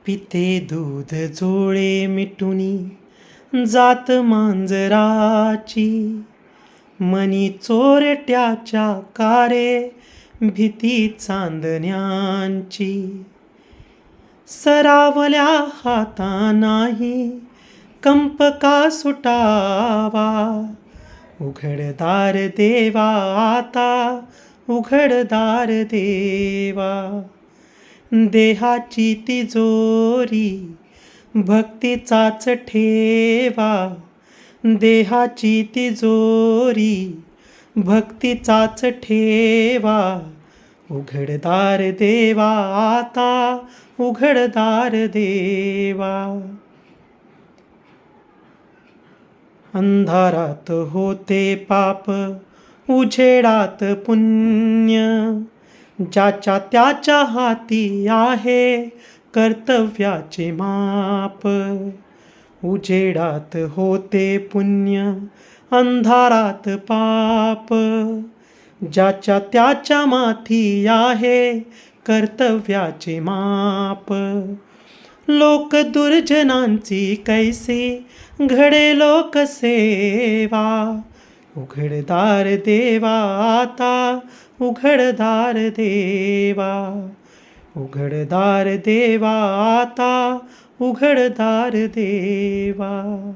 पिते दूध जोळे मिटुनी जात मांजराची, मनी चोरट्याच्या कारे भीती चांदण्यांची. सरावल्या हातानाही कंप का सुटावा, उघडदार देवा आता, उघडदार देवा. देहाची तिजोरी भक्तीचाच ठेवा, देहाची तिजोरी भक्तीचाच ठेवा. उघडदार देवा आता, उघडदार देवा. अंधारात होते पाप, उजेडात पुण्य, ज्याच्या त्याच्या हाती आहे कर्तव्याचे माप. उजेडात होते पुण्य, अंधारात पाप, ज्याच्या त्याच्या माथी आहे कर्तव्याचे माप. लोक दुर्जनांची कैसी घडे लोकसेवा, उघडदार देवा आता, उघडदार देवा. उघडदार देवा आता, उघडदार देवा.